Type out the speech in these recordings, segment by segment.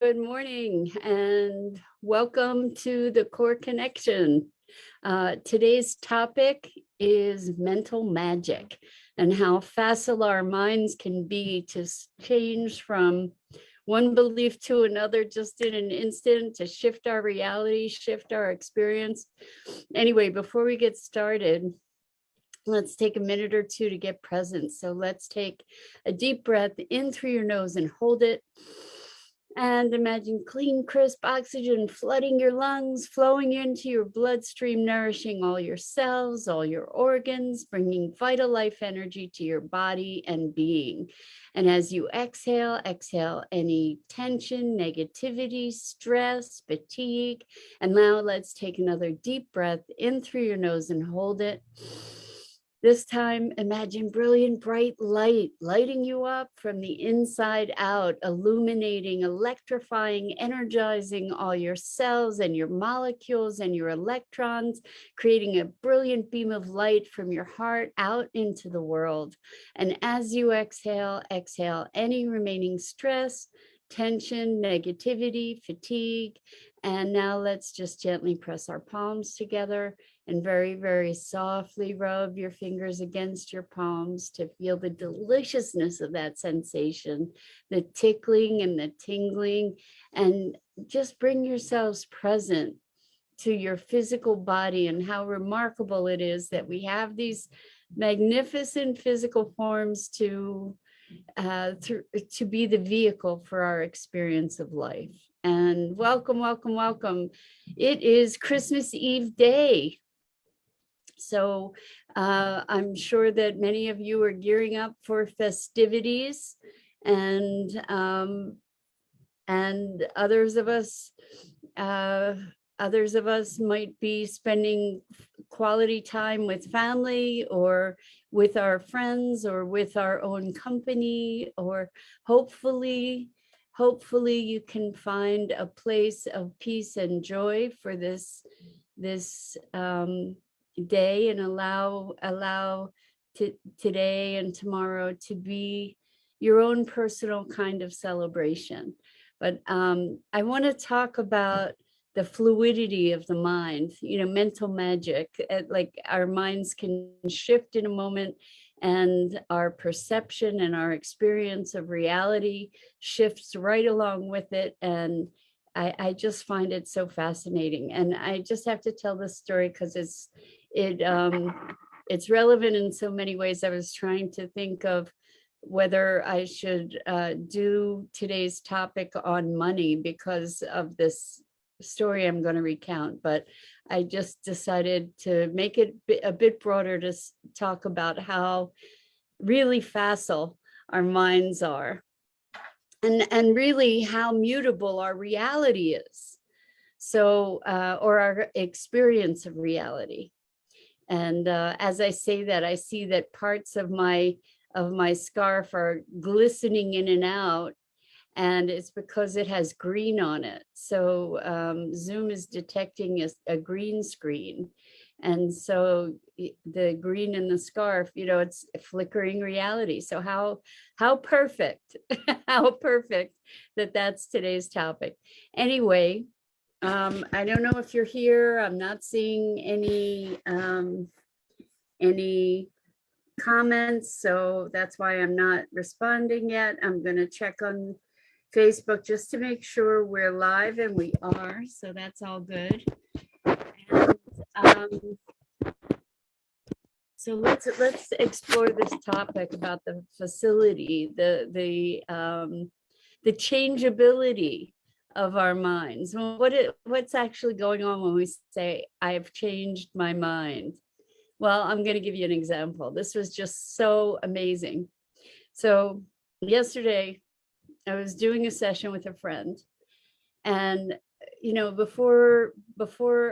Good morning and welcome to the Core Connection. Today's topic is mental magic and how facile our minds can be to change from one belief to another just in an instant, to shift our reality, shift our experience. Anyway, before we get started, let's take a minute or two to get present. So let's take a deep breath in through your nose and hold it. And imagine clean, crisp oxygen flooding your lungs, flowing into your bloodstream, nourishing all your cells, all your organs, bringing vital life energy to your body and being. And as you exhale, exhale any tension, negativity, stress, fatigue. And now let's take another deep breath in through your nose and hold it. This time, imagine brilliant, bright light lighting you up from the inside out, illuminating, electrifying, energizing all your cells and your molecules and your electrons, creating a brilliant beam of light from your heart out into the world. And as you exhale, exhale any remaining stress, tension, negativity, fatigue. And now let's just gently press our palms together and very, very softly rub your fingers against your palms to feel the deliciousness of that sensation, the tickling and the tingling, and just bring yourselves present to your physical body and how remarkable it is that we have these magnificent physical forms to be the vehicle for our experience of life. And welcome, welcome, welcome. It is Christmas Eve day. So I'm sure that many of you are gearing up for festivities, and others of us might be spending quality time with family or with our friends or with our own company, or hopefully you can find a place of peace and joy for this day, and allow today and tomorrow to be your own personal kind of celebration. But I want to talk about the fluidity of the mind, mental magic. Like our minds can shift in a moment, and our perception and our experience of reality shifts right along with it. And I just find it so fascinating. And I just have to tell this story because it's relevant in so many ways. I was trying to think of whether I should do today's topic on money because of this story I'm going to recount, but I just decided to make it a bit broader to talk about how really facile our minds are, and really how mutable our reality is. So, or our experience of reality. And as I say that, I see that parts of my scarf are glistening in and out, and it's because it has green on it. So Zoom is detecting a green screen. And so the green in the scarf, it's flickering reality. So how perfect, how perfect that that's today's topic. Anyway, I don't know if you're here. I'm not seeing any comments, so that's why I'm not responding yet. I'm going to check on Facebook just to make sure we're live, and we are, so that's all good. And, so let's explore this topic about the facility, the changeability of our minds. What's actually going on when we say I've changed my mind? Well, I'm going to give you an example. This was just so amazing. So yesterday I was doing a session with a friend, and before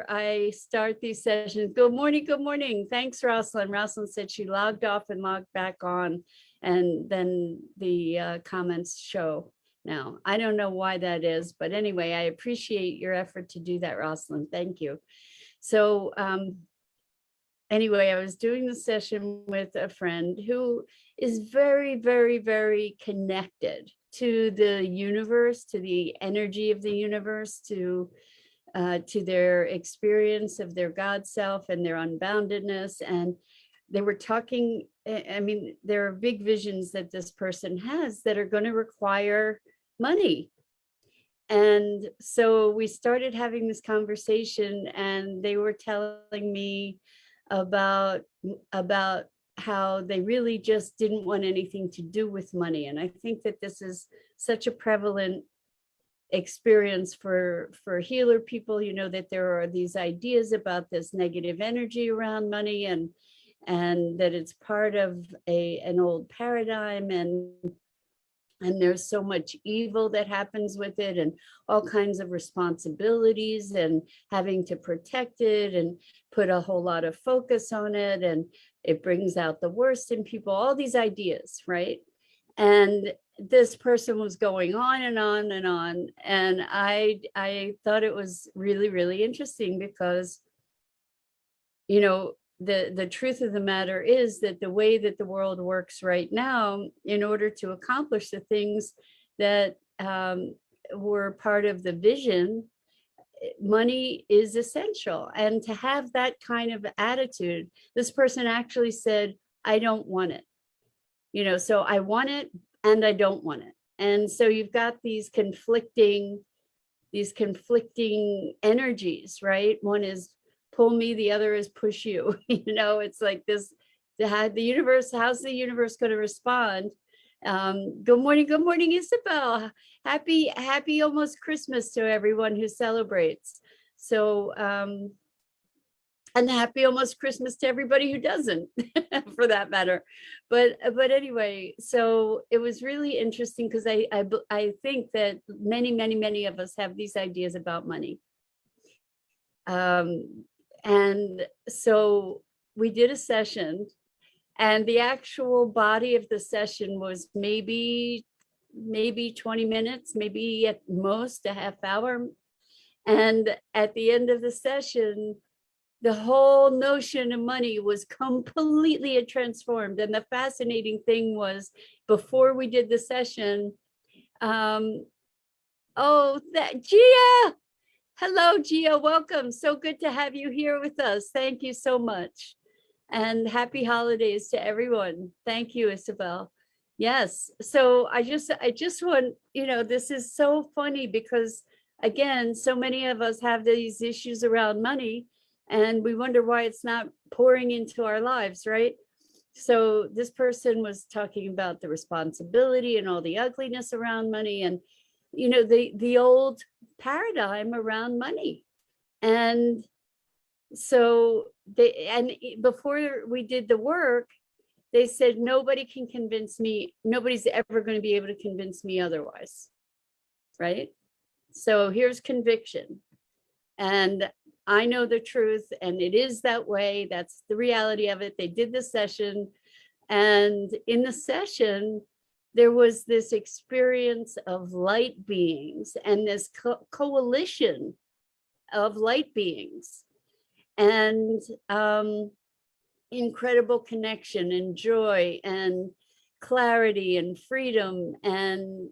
I start these sessions, good morning. Thanks, Rosalind. Rosalind said she logged off and logged back on, and then the comments show now. I don't know why that is, but anyway, I appreciate your effort to do that, Rosalind. Thank you. So anyway, I was doing the session with a friend who is very, very, very connected to the universe, to the energy of the universe, to their experience of their God self and their unboundedness. And they were talking, I mean, there are big visions that this person has that are going to require money. And so we started having this conversation, and they were telling me about how they really just didn't want anything to do with money. And I think that this is such a prevalent experience for healer people, you know, that there are these ideas about this negative energy around money, and that it's part of an old paradigm, and there's so much evil that happens with it, and all kinds of responsibilities, and having to protect it and put a whole lot of focus on it, and it brings out the worst in people, all these ideas, right? And this person was going on and on and on. And I thought it was really, really interesting because, you know, the truth of the matter is that the way that the world works right now, in order to accomplish the things that were part of the vision, money is essential. And to have that kind of attitude, this person actually said, I don't want it. You know, so I want it and I don't want it. And so you've got these conflicting energies, right? One is pull me, the other is push you. You know, it's like this, the universe, how's the universe going to respond? Good morning, Isabel. Happy almost Christmas to everyone who celebrates. So, and happy almost Christmas to everybody who doesn't, for that matter. But anyway, so it was really interesting because I think that many of us have these ideas about money. And so we did a session, and the actual body of the session was maybe 20 minutes, maybe at most a half hour. And at the end of the session, the whole notion of money was completely transformed. And the fascinating thing was, before we did the session, Gia, hello, Gia, welcome. So good to have you here with us. Thank you so much. And happy holidays to everyone. Thank you, Isabel. Yes, so I just want, you know, this is so funny because, again, so many of us have these issues around money, and we wonder why it's not pouring into our lives, right? So this person was talking about the responsibility and all the ugliness around money, and, you know, the old paradigm around money. And so before we did the work, they said, nobody can convince me, nobody's ever going to be able to convince me otherwise, right? So here's conviction. And I know the truth, and it is that way. That's the reality of it. They did the session, and in the session, there was this experience of light beings and this coalition of light beings, and incredible connection and joy and clarity and freedom. And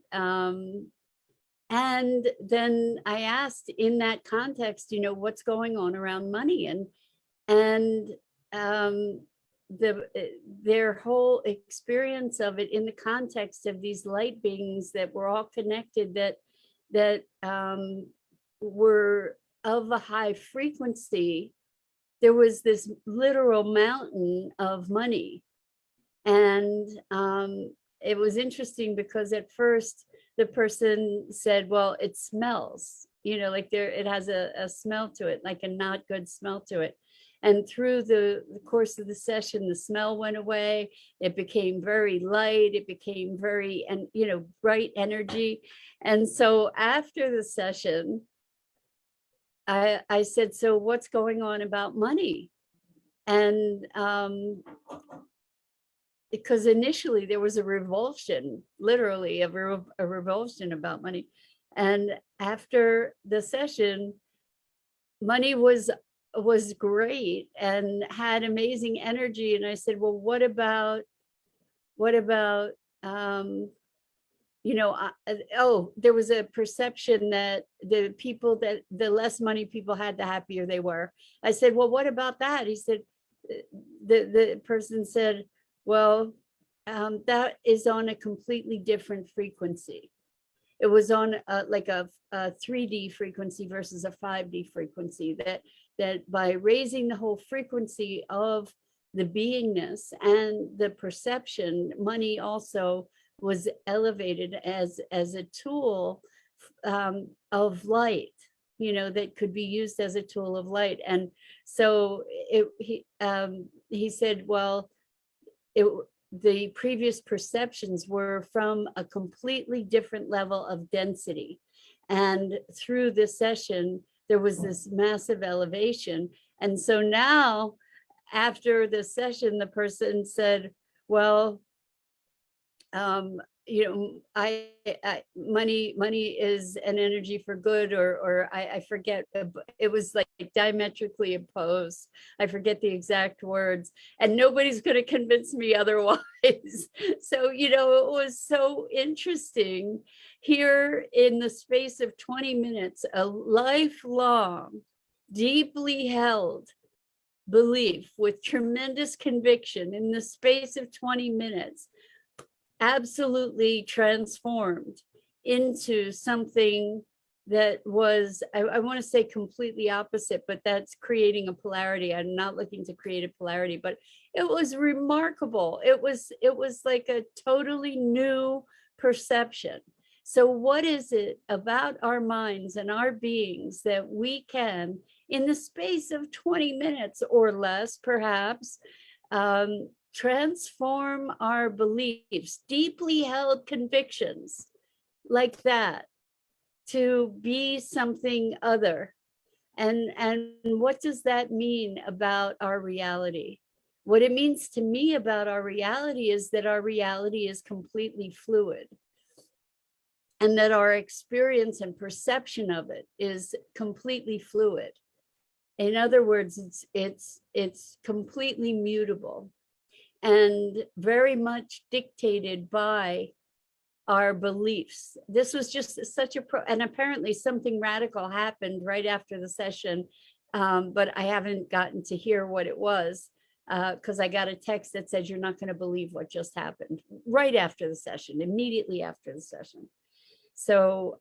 then I asked, in that context, you know, what's going on around money? And their whole experience of it in the context of these light beings that were all connected, that were of a high frequency. There was this literal mountain of money. And it was interesting because at first the person said, well, it smells, you know, like it has a smell to it, like a not good smell to it. And through the course of the session, the smell went away. It became very light. It became very, and, you know, bright energy. And so after the session, I said, so what's going on about money? And because initially there was a revulsion, literally a revulsion about money. And after the session, money was great and had amazing energy. And I said, well, what about there was a perception that the less money people had, the happier they were. I said, well, what about that? He said, the person said, well, that is on a completely different frequency. It was on like a 3D frequency versus a 5D frequency, that by raising the whole frequency of the beingness and the perception, money also was elevated as a tool of light, that could be used as a tool of light. And so he said, well, the previous perceptions were from a completely different level of density. And through this session, there was this massive elevation. And so now, after the session, the person said, well, money is an energy for good, or I forget, it was like diametrically opposed. I forget the exact words, and nobody's going to convince me otherwise. So, it was so interesting here in the space of 20 minutes, a lifelong, deeply held belief with tremendous conviction in the space of 20 minutes, absolutely transformed into something that was, I want to say completely opposite, but that's creating a polarity. I'm not looking to create a polarity, but it was remarkable. It was like a totally new perception. So what is it about our minds and our beings that we can, in the space of 20 minutes or less, perhaps, transform our beliefs, deeply held convictions like that, to be something other? And what does that mean about our reality? What it means to me about our reality is that our reality is completely fluid, and that our experience and perception of it is completely fluid. In other words, it's completely mutable and very much dictated by our beliefs. This was just such and apparently something radical happened right after the session, but I haven't gotten to hear what it was, because I got a text that said, you're not going to believe what just happened, right after the session, immediately after the session. So,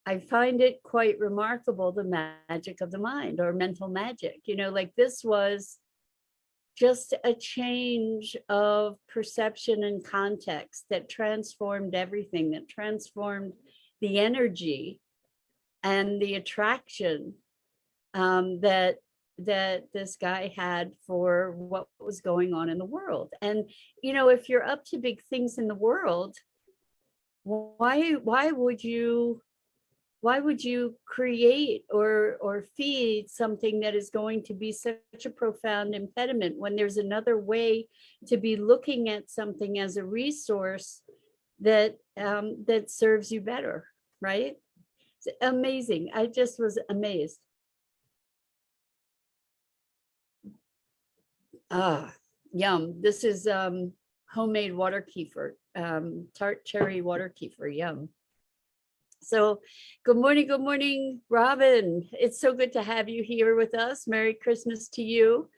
I find it quite remarkable, the magic of the mind, or mental magic. Like, this was just a change of perception and context that transformed everything, that transformed the energy and the attraction that this guy had for what was going on in the world. And, if you're up to big things in the world, why would you create or feed something that is going to be such a profound impediment, when there's another way to be looking at something as a resource that serves you better, right? It's amazing. I just was amazed. Yum. This is homemade water kefir, tart cherry water kefir. Yum. So good morning, Robin. It's so good to have you here with us. Merry Christmas to you.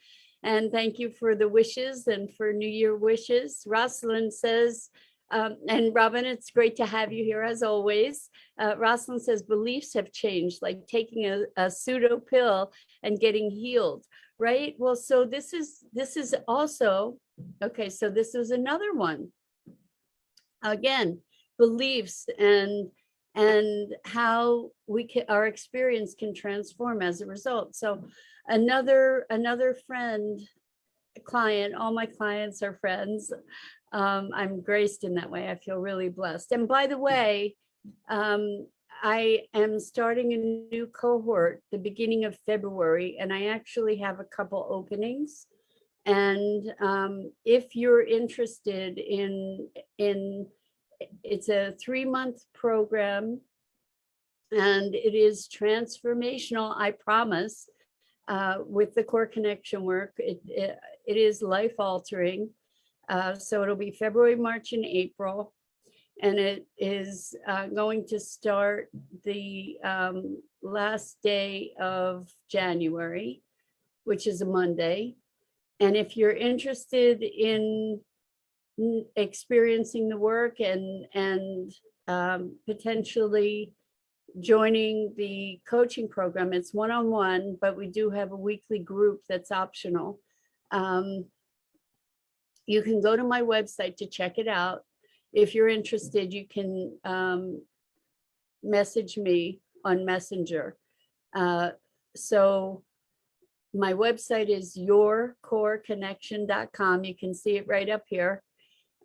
And thank you for the wishes and for New Year wishes. Rosalind says, and Robin, it's great to have you here as always. Rosalind says, beliefs have changed, like taking a pseudo pill and getting healed, right? Well, so this is also, okay, so this is another one. Again, beliefs and how our experience can transform as a result. So another friend, client, all my clients are friends. I'm graced in that way. I feel really blessed. And by the way, I am starting a new cohort the beginning of February, and I actually have a couple openings. And if you're interested in it's a 3-month program, and it is transformational, I promise. with the core connection work. It is life altering. So it'll be February, March, and April. And it is going to start the last day of January, which is a Monday. And if you're interested in experiencing the work and potentially joining the coaching program, it's one-on-one, but we do have a weekly group that's optional. You can go to my website to check it out. If you're interested, you can message me on Messenger. So my website is yourcoreconnection.com. You can see it right up here.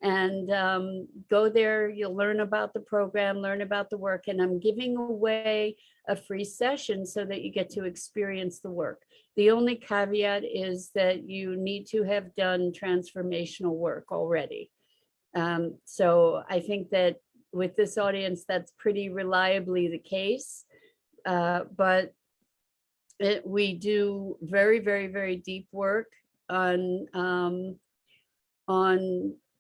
And go there, you'll learn about the program, learn about the work, and I'm giving away a free session so that you get to experience the work. The only caveat is that you need to have done transformational work already. So I think that with this audience, that's pretty reliably the case. But we do very, very, very deep work on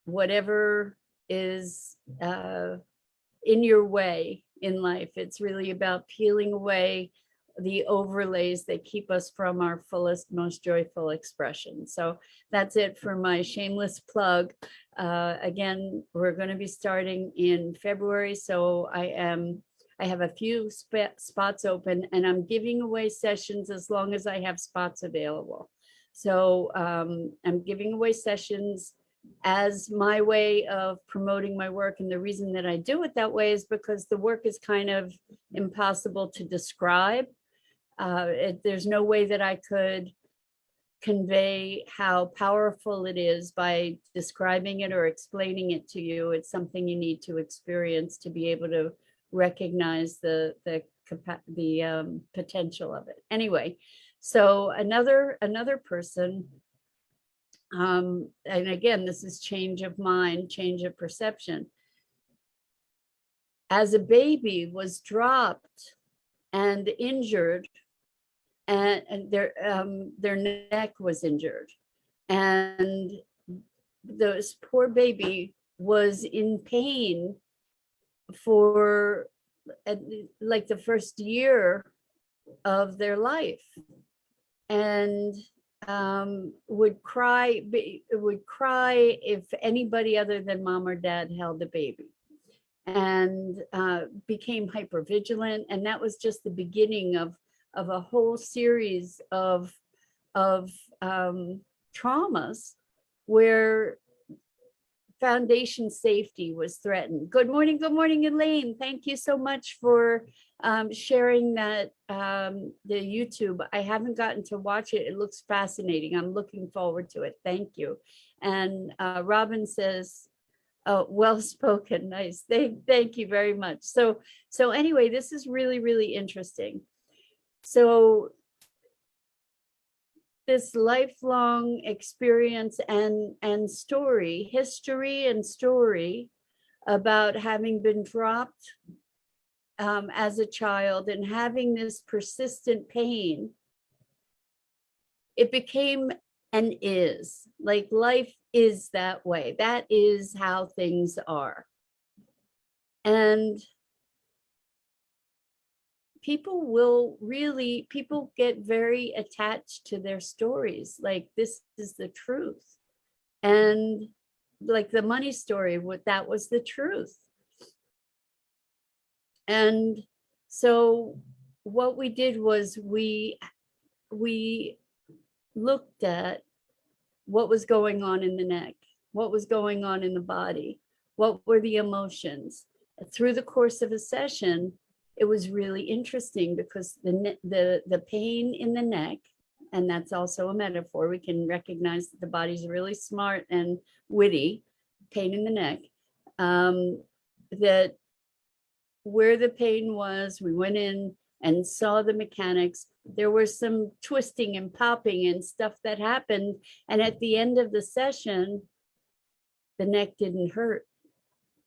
whatever is in your way in life. It's really about peeling away the overlays that keep us from our fullest, most joyful expression. So that's it for my shameless plug. Again, we're going to be starting in February. So I have a few spots open, and I'm giving away sessions as long as I have spots available. So I'm giving away sessions as my way of promoting my work. And the reason that I do it that way is because the work is kind of impossible to describe. There's no way that I could convey how powerful it is by describing it or explaining it to you. It's something you need to experience to be able to recognize the potential of it. Anyway, so another person, and again, this is change of mind, change of perception. As a baby, was dropped and injured, and their neck was injured, and this poor baby was in pain for like the first year of their life, and would cry if anybody other than mom or dad held the baby, and became hypervigilant. And that was just the beginning of a whole series of traumas where foundation safety was threatened. Good morning, Elaine. Thank you so much for sharing that, the YouTube. I haven't gotten to watch it. It looks fascinating. I'm looking forward to it. Thank you. And Robin says, oh, well spoken. Nice. Thank you very much. So anyway, this is really, really interesting. So this lifelong experience and story, history and story about having been dropped as a child and having this persistent pain, it became and is like life is that way. That is how things are. And people get very attached to their stories. Like, this is the truth. And like the money story, that was the truth. And so what we did was we looked at what was going on in the neck, what was going on in the body, what were the emotions. Through the course of a session, it was really interesting because the pain in the neck, and that's also a metaphor, we can recognize that the body's really smart and witty, pain in the neck, that where the pain was, we went in and saw the mechanics. There was some twisting and popping and stuff that happened. And at the end of the session, the neck didn't hurt.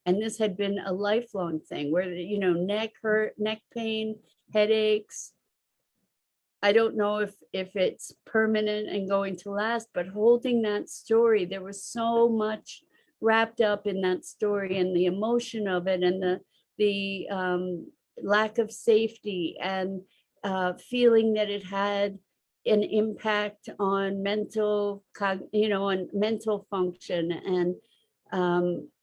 And this had been a lifelong thing where, neck hurt, neck pain, headaches, I don't know if it's permanent and going to last, but holding that story, there was so much wrapped up in that story, and the emotion of it, and the lack of safety, and feeling that it had an impact on on mental function. And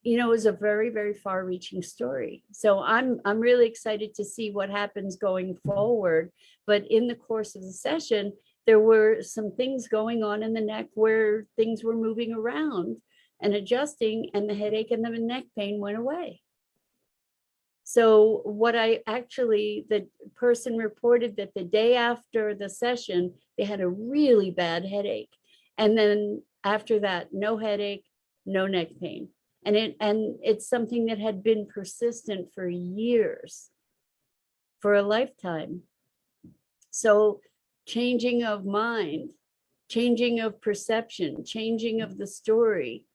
it was a very, very far-reaching story. So I'm really excited to see what happens going forward. But in the course of the session, there were some things going on in the neck where things were moving around and adjusting, and the headache and the neck pain went away. So the person reported that the day after the session, they had a really bad headache. And then after that, no headache, no neck pain. And it's something that had been persistent for years, for a lifetime. So changing of mind, changing of perception, changing of the story,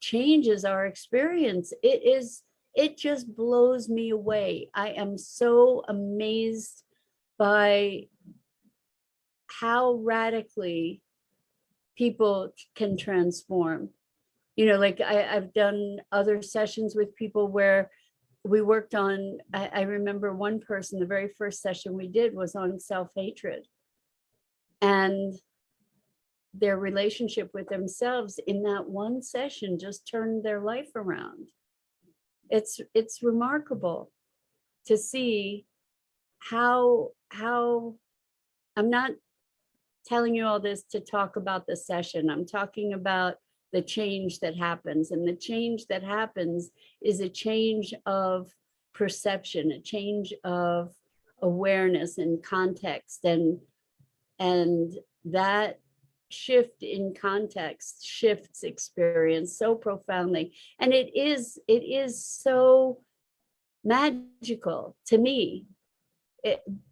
changes our experience. It just blows me away. I am so amazed by how radically people can transform. Like I've done other sessions with people where we worked on, I remember one person, the very first session we did was on self-hatred. And their relationship with themselves in that one session just turned their life around. It's remarkable to see how I'm not telling you all this to talk about the session. I'm talking about the change that happens. And the change that happens is a change of perception, a change of awareness and context. And that shift in context shifts experience so profoundly. And it is so magical to me.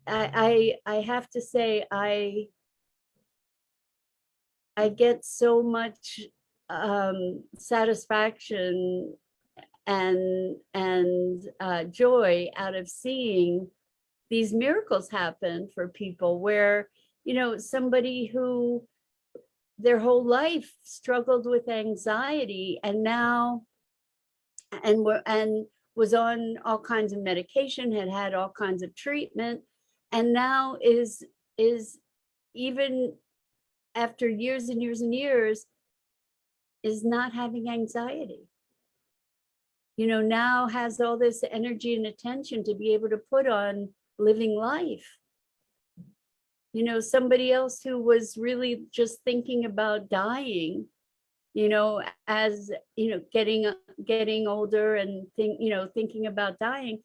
I have to say, I get so much satisfaction and joy out of seeing these miracles happen for people where, somebody who their whole life struggled with anxiety and now and was on all kinds of medication, had all kinds of treatment, and now is even after years and years and years is not having anxiety. Now has all this energy and attention to be able to put on living life. Somebody else who was really just thinking about dying, as getting older and thinking about dying,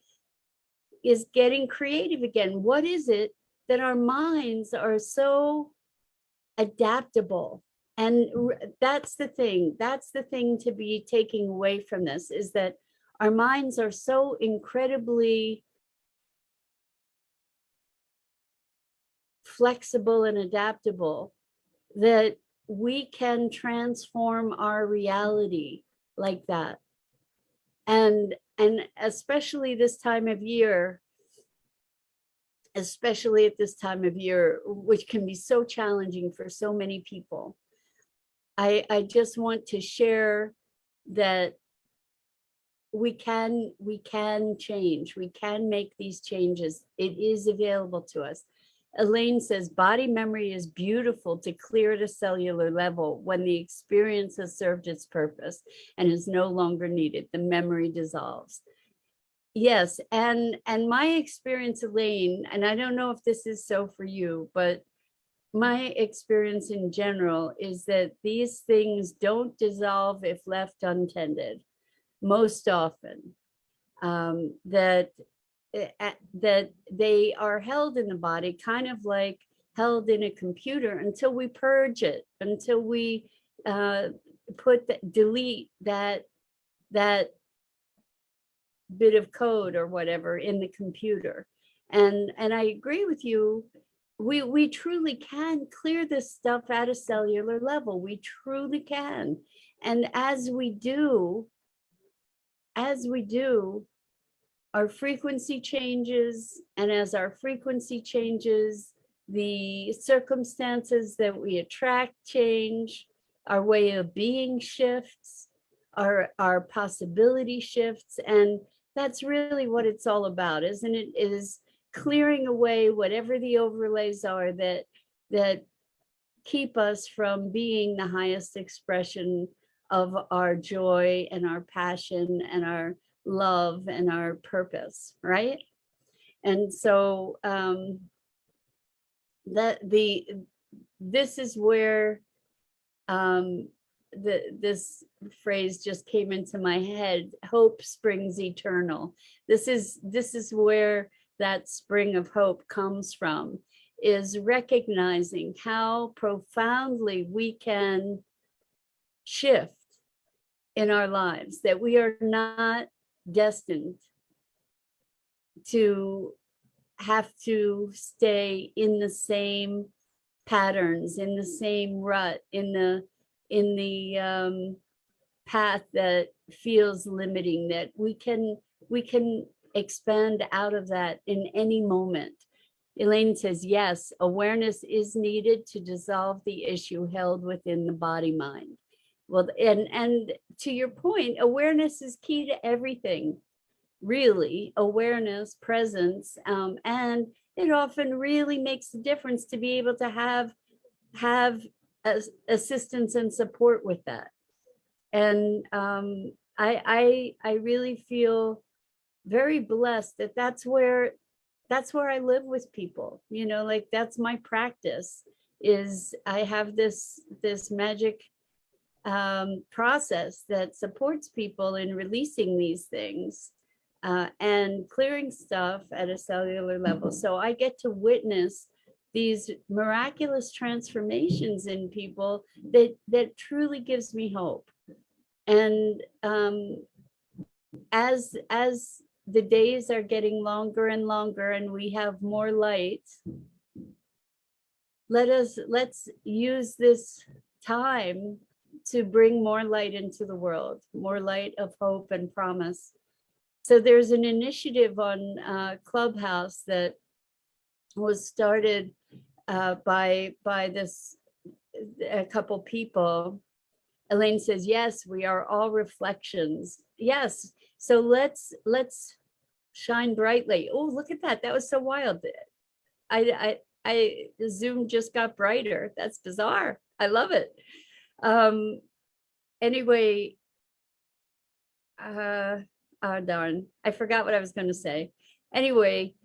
is getting creative again. What is it that our minds are so adaptable? And that's the thing to be taking away from this, is that our minds are so incredibly flexible and adaptable that we can transform our reality like that. And especially this time of year, especially at this time of year, which can be so challenging for so many people. I just want to share that we can change, we can make these changes. It is available to us. Elaine says, body memory is beautiful to clear at a cellular level when the experience has served its purpose and is no longer needed. The memory dissolves. Yes, and my experience, Elaine, and I don't know if this is so for you, but my experience in general is that these things don't dissolve if left untended, most often. That they are held in the body, kind of like held in a computer, until we purge it, until we delete that bit of code or whatever in the computer. And I agree with you. We truly can clear this stuff at a cellular level. We truly can. And as we do, our frequency changes. And as our frequency changes, the circumstances that we attract change, our way of being shifts, our possibility shifts. And that's really what it's all about, isn't it? Is clearing away whatever the overlays are that keep us from being the highest expression of our joy and our passion and our love and our purpose, right? And so this is where this phrase just came into my head: hope springs eternal. This is where that spring of hope comes from, is recognizing how profoundly we can shift in our lives, that we are not destined to have to stay in the same patterns, in the same rut, in the path that feels limiting, that we can expand out of that in any moment. Elaine says, yes, awareness is needed to dissolve the issue held within the body mind. Well, and to your point, awareness is key to everything, really. Awareness, presence, and it often really makes a difference to be able to have assistance and support with that. And I really feel very blessed that that's where I live with people, you know, like that's my practice. Is I have this magic process that supports people in releasing these things and clearing stuff at a cellular level. So I get to witness these miraculous transformations in people that truly gives me hope. And as the days are getting longer and longer and we have more light, let's use this time to bring more light into the world, more light of hope and promise. So there's an initiative on Clubhouse that was started by a couple people. Elaine says, yes, we are all reflections. Yes. So let's shine brightly. Oh, look at that. That was so wild. The Zoom just got brighter. That's bizarre. I love it. Anyway, oh darn, I forgot what I was going to say. Anyway,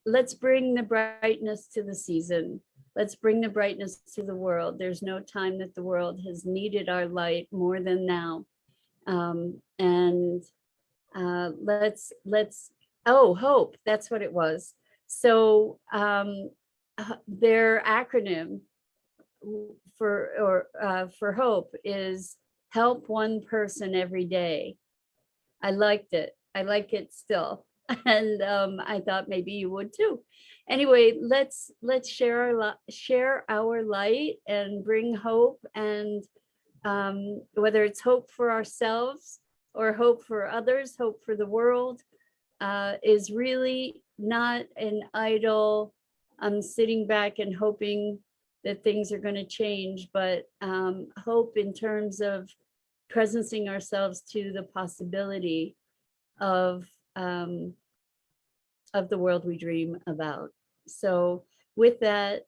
let's bring the brightness to the season. Let's bring the brightness to the world. There's no time that the world has needed our light more than now. And let's hope, that's what it was. So their acronym for hope is help one person every day. I liked it. I like it still. And I thought maybe you would too. Anyway, let's share our light and bring hope, and whether it's hope for ourselves or hope for others, hope for the world, is really not an idle sitting back and hoping that things are going to change, but hope in terms of presencing ourselves to the possibility of the world we dream about. So with that,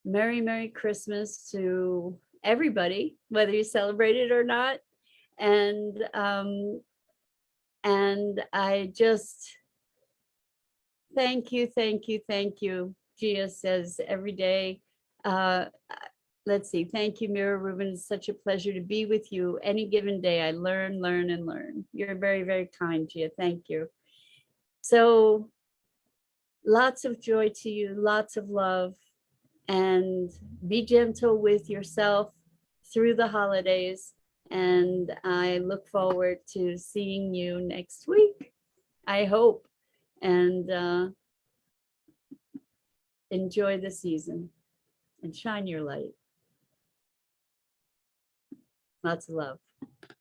Merry Christmas to everybody, whether you celebrate it or not. And I just thank you. Gia says every day. Let's see. Thank you, Mira, Rubin. It's such a pleasure to be with you. Any given day, I learn. You're very, very kind, Gia. Thank you. So lots of joy to you, lots of love, and be gentle with yourself through the holidays. And I look forward to seeing you next week, I hope. And enjoy the season and shine your light. Lots of love.